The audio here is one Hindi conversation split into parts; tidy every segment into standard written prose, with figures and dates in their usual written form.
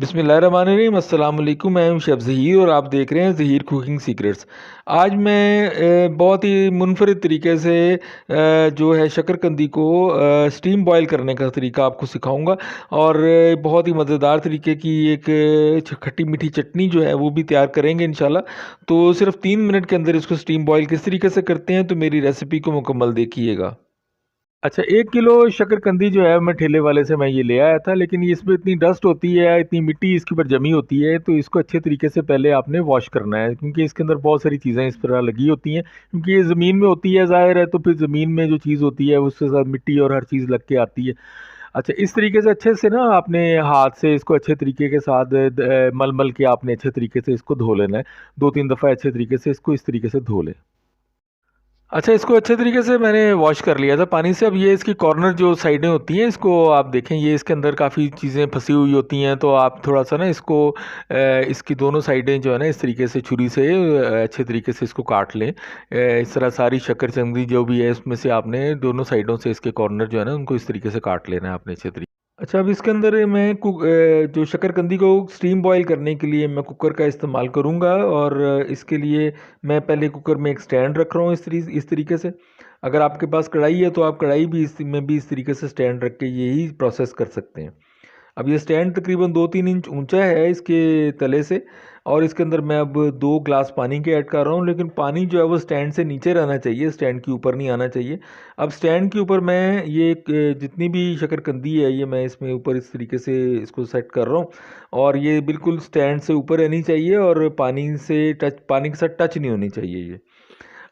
बिस्मिल्लाहिर्रहमानिर्रहीम अस्सलाम वालेकुम। मैं हूं शेफ़ ज़हीर और आप देख रहे हैं ज़हीर कुकिंग सीक्रेट्स। आज मैं बहुत ही मुनफ़रिद तरीके से जो है शकरकंदी को स्टीम बॉयल करने का तरीका आपको सिखाऊंगा और बहुत ही मज़ेदार तरीके की एक खट्टी मीठी चटनी जो है वो भी तैयार करेंगे इंशाल्लाह। तो सिर्फ 3 मिनट के अंदर इसको स्टीम बॉयल किस तरीके से करते हैं, तो मेरी रेसिपी को मुकम्मल देखिएगा। अच्छा, 1 किलो शकरकंदी जो है मैं ठेले वाले से मैं ये ले आया था, लेकिन ये इसमें इतनी डस्ट होती है, इतनी मिट्टी इसके ऊपर जमी होती है, तो इसको अच्छे तरीके से पहले आपने वॉश करना है, क्योंकि इसके अंदर बहुत सारी चीज़ें इस तरह लगी होती हैं, क्योंकि ये ज़मीन में होती है ज़ाहिर है, तो फिर ज़मीन में जो चीज़ होती है उसके साथ मिट्टी और हर चीज़ लग के आती है। अच्छा, इस तरीके से अच्छे से ना आपने हाथ से इसको अच्छे तरीके के साथ मल-मल के आपने अच्छे तरीके से इसको धो लेना है। 2-3 दफ़ा अच्छे तरीके से इसको इस तरीके से धो लें। अच्छा, इसको अच्छे तरीके से मैंने वॉश कर लिया था पानी से। अब ये इसकी कॉर्नर जो साइडें होती हैं, इसको आप देखें, ये इसके अंदर काफ़ी चीज़ें फंसी हुई होती हैं, तो आप थोड़ा-सा ना इसको इसकी दोनों साइडें जो है ना इस तरीके से छुरी से अच्छे तरीके से इसको काट लें। इस तरह सारी शकरकंदी जो भी है उसमें से आपने दोनों साइडों से इसके कॉर्नर जो है ना उनको इस तरीके से काट लेना है आपने अच्छे तरीके। अच्छा, अब इसके अंदर मैं जो शकरकंदी को स्टीम बॉयल करने के लिए मैं कुकर का इस्तेमाल करूँगा और इसके लिए मैं पहले कुकर में एक स्टैंड रख रहा हूँ इस तरीके से। अगर आपके पास कढ़ाई है तो आप कढ़ाई भी इसमें भी इस तरीके से स्टैंड रख के यही प्रोसेस कर सकते हैं। अब ये स्टैंड तकरीबन 2-3 इंच ऊंचा है इसके तले से और इसके अंदर मैं अब 2 ग्लास पानी के ऐड कर रहा हूँ, लेकिन पानी जो है वो स्टैंड से नीचे रहना चाहिए, स्टैंड के ऊपर नहीं आना चाहिए। अब स्टैंड के ऊपर मैं ये जितनी भी शकरकंदी है ये मैं इसमें ऊपर इस तरीके से इसको सेट कर रहा हूँ और ये बिल्कुल स्टैंड से ऊपर रहनी चाहिए और पानी के साथ टच नहीं होनी चाहिए ये।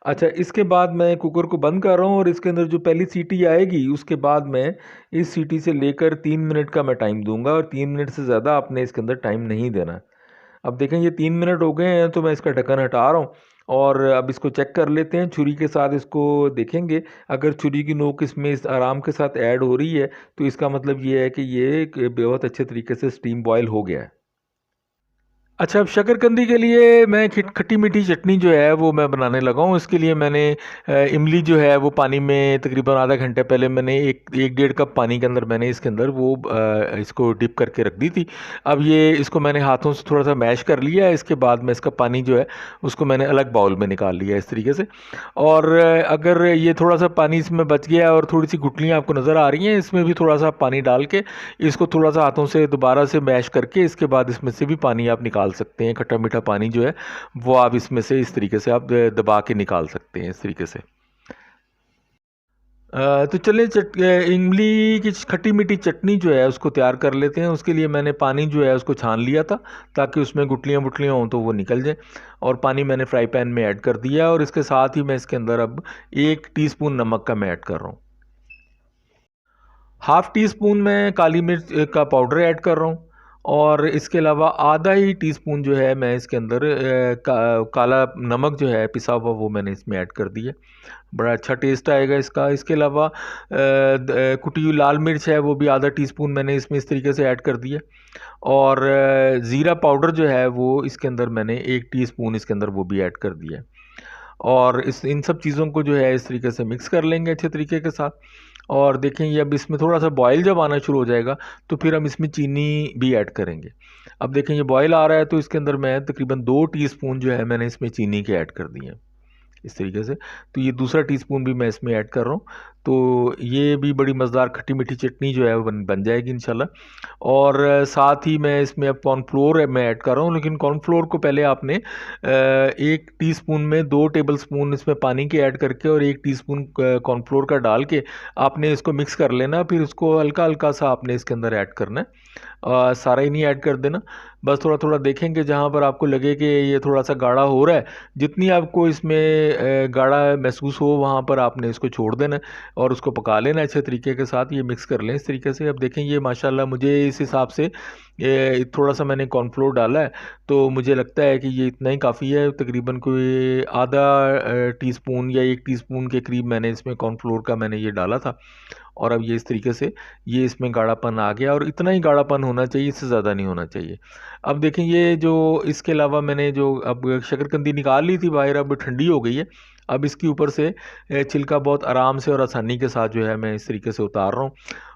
अच्छा, इसके बाद मैं कुकर को बंद कर रहा हूँ और इसके अंदर जो पहली सीटी आएगी उसके बाद मैं इस सीटी से लेकर 3 मिनट का मैं टाइम दूंगा और 3 मिनट से ज़्यादा आपने इसके अंदर टाइम नहीं देना। अब देखें, ये 3 मिनट हो गए हैं तो मैं इसका ढक्कन हटा रहा हूँ और अब इसको चेक कर लेते हैं छुरी के साथ, इसको देखेंगे। अगर छुरी की नोक इसमें इस आराम के साथ ऐड हो रही है तो इसका मतलब ये है कि ये बहुत अच्छे तरीके से स्टीम बॉयल हो गया है। अच्छा, अब शकरकंदी के लिए मैं खट्टी मीठी चटनी जो है वो मैं बनाने लगा हूँ। इसके लिए मैंने इमली जो है वो पानी में तकरीबन आधा घंटे पहले मैंने एक डेढ़ कप पानी के अंदर मैंने इसके अंदर वो इसको डिप करके रख दी थी। अब ये इसको मैंने हाथों से थोड़ा सा मैश कर लिया है। इसके बाद में इसका पानी जो है उसको मैंने अलग बाउल में निकाल लिया है इस तरीके से। और अगर ये थोड़ा सा पानी इसमें बच गया और थोड़ी सी गुठलियाँ आपको नज़र आ रही हैं, इसमें भी थोड़ा सा पानी डाल के इसको थोड़ा सा हाथों से दोबारा से मैश करके इसके बाद इसमें से भी पानी आप निकाल सकते हैं। खट्टा मीठा पानी जो है वो आप इसमें से इस तरीके से आप दबा के निकाल सकते हैं इस तरीके से। तो चलिए इमली की खट्टी मीठी चटनी जो है उसको तैयार कर लेते हैं। उसके लिए मैंने पानी जो है उसको छान लिया था ताकि उसमें गुठलियाँ वुठलियाँ हों तो वो निकल जाए, और पानी मैंने फ्राई पैन में ऐड कर दिया और इसके साथ ही मैं इसके अंदर अब 1 टीस्पून नमक का मैं ऐड कर रहा हूँ। हाफ़ टी स्पून मैं काली मिर्च का पाउडर ऐड कर रहा हूँ और इसके अलावा आधा ही टीस्पून जो है मैं इसके अंदर काला नमक जो है पिसा हुआ वो मैंने इसमें ऐड कर दिया। बड़ा अच्छा टेस्ट आएगा इसका। इसके अलावा कुटी हुई लाल मिर्च है वो भी आधा टीस्पून मैंने इसमें इस तरीके से ऐड कर दिया और ज़ीरा पाउडर जो है वो इसके अंदर मैंने 1 टीस्पून इसके अंदर वो भी ऐड कर दिया। और इस इन सब चीज़ों को जो है इस तरीके से मिक्स कर लेंगे अच्छे तरीके के साथ। और देखेंगे अब इसमें थोड़ा सा बॉयल जब आना शुरू हो जाएगा तो फिर हम इसमें चीनी भी ऐड करेंगे। अब देखें ये बॉयल आ रहा है तो इसके अंदर मैं तकरीबन 2 टीस्पून जो है मैंने इसमें चीनी के ऐड कर दिए हैं इस तरीके से। तो ये दूसरा टीस्पून भी मैं इसमें ऐड कर रहा हूँ। तो ये भी बड़ी मज़ेदार खट्टी मीठी चटनी जो है वो बन जाएगी इंशाल्लाह। और साथ ही मैं इसमें अब कॉर्नफ्लोर मैं ऐड कर रहा हूँ, लेकिन कॉर्नफ्लोर को पहले आपने 1 टीस्पून में 2 टेबलस्पून इसमें पानी के ऐड करके और 1 टीस्पून कॉर्नफ्लोर का डाल के आपने इसको मिक्स कर लेना। फिर उसको हल्का हल्का सा आपने इसके अंदर ऐड करना है, सारा ही नहीं ऐड कर देना। बस थोड़ा थोड़ा देखेंगे जहाँ पर आपको लगे कि ये थोड़ा सा गाढ़ा हो रहा है, जितनी आपको इसमें गाढ़ा महसूस हो वहाँ पर आपने इसको छोड़ देना है और उसको पका लेना अच्छे तरीके के साथ। ये मिक्स कर लें इस तरीके से। अब देखें ये माशाल्लाह मुझे इस हिसाब से ये थोड़ा सा मैंने कॉर्नफ्लोर डाला है तो मुझे लगता है कि ये इतना ही काफ़ी है। तकरीबन कोई आधा टीस्पून या 1 टीस्पून के करीब मैंने इसमें कॉर्नफ्लोर का मैंने ये डाला था और अब ये इस तरीके से ये इसमें गाढ़ापन आ गया और इतना ही गाढ़ापन होना चाहिए, इससे ज़्यादा नहीं होना चाहिए। अब देखें ये जो इसके अलावा मैंने जो अब शकरकंदी निकाल ली थी बाहर, अब ठंडी हो गई है। अब इसके ऊपर से छिलका बहुत आराम से और आसानी के साथ जो है मैं इस तरीके से उतार रहा हूँ।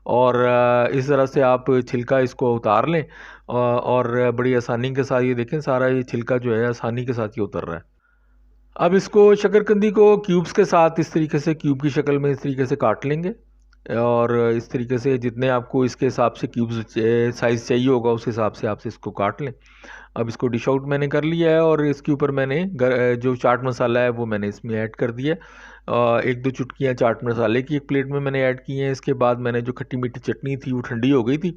और इस तरह से आप छिलका इसको उतार लें और बड़ी आसानी के साथ ये देखें सारा ये छिलका जो है आसानी के साथ ये उतर रहा है। अब इसको शकरकंदी को क्यूब्स के साथ इस तरीके से क्यूब की शक्ल में इस तरीके से काट लेंगे और इस तरीके से जितने आपको इसके हिसाब से क्यूब्स साइज़ चाहिए होगा उस हिसाब से आप इसको काट लें। अब इसको डिश आउट मैंने कर लिया है और इसके ऊपर मैंने जो चाट मसाला है वो मैंने इसमें ऐड कर दिया। एक दो चुटकियाँ चाट मसाले की एक प्लेट में मैंने ऐड की हैं। इसके बाद मैंने जो खट्टी मीठी चटनी थी वो ठंडी हो गई थी,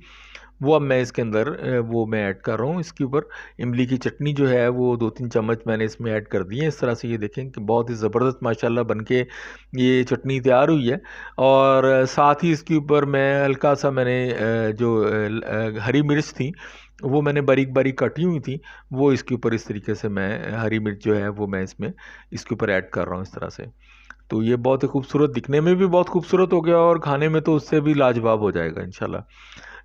वो अब मैं इसके अंदर वो मैं ऐड कर रहा हूँ। इसके ऊपर इमली की चटनी जो है वो 2-3 चम्मच मैंने इसमें ऐड कर दी है। इस तरह से ये देखें कि बहुत ही ज़बरदस्त माशाल्लाह बन के ये चटनी तैयार हुई है। और साथ ही इसके ऊपर मैं हल्का सा मैंने हरी मिर्च थी वो मैंने बारीक बारीक काटी हुई थी, वो इसके ऊपर इस तरीके से मैं हरी मिर्च जो है वो मैं इसमें इसके ऊपर ऐड कर रहा हूँ इस तरह से। तो ये बहुत ही खूबसूरत, दिखने में भी बहुत खूबसूरत हो गया और खाने में तो उससे भी लाजवाब हो जाएगा इंशाल्लाह।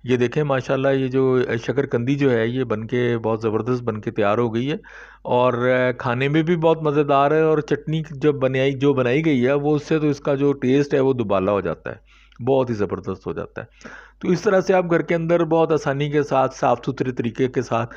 ये देखें माशाल्लाह ये जो शकरकंदी जो है ये बन के बहुत ज़बरदस्त बन के तैयार हो गई है और खाने में भी बहुत मज़ेदार है। और चटनी जब बनाई गई है वो उससे तो इसका जो टेस्ट है वो दुबाला हो जाता है, बहुत ही ज़बरदस्त हो जाता है। तो इस तरह से आप घर के अंदर बहुत आसानी के साथ साफ़ सुथरे तरीके के साथ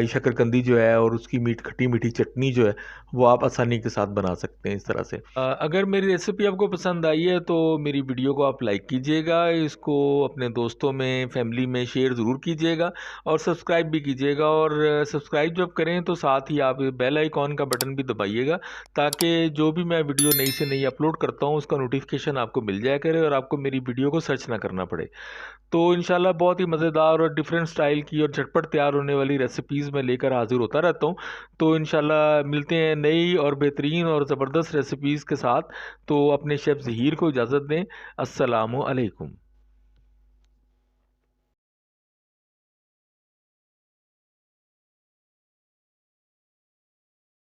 शकरकंदी जो है और उसकी खट्टी मीठी चटनी जो है वो आप आसानी के साथ बना सकते हैं इस तरह से। अगर मेरी रेसिपी आपको पसंद आई है तो मेरी वीडियो को आप लाइक कीजिएगा, इसको अपने दोस्तों में फैमिली में शेयर ज़रूर कीजिएगा और सब्सक्राइब भी कीजिएगा। और सब्सक्राइब जब करें तो साथ ही आप बेल आइकॉन का बटन भी दबाइएगा ताकि जो भी मैं वीडियो नई से नई अपलोड करता हूँ उसका नोटिफिकेशन आपको मिल जाया करे और आपको मेरी वीडियो को सर्च ना करना पड़े। तो इंशाल्लाह बहुत ही मज़ेदार और डिफरेंट स्टाइल की और झटपट तैयार होने वाली रेसिपीज़ मैं लेकर हाज़िर होता रहता हूँ। तो इंशाल्लाह मिलते हैं नई और बेहतरीन और ज़बरदस्त रेसिपीज़ के साथ। तो अपने शेफ़ ज़हीर को इजाज़त दें। अस्सलामु अलैकुम।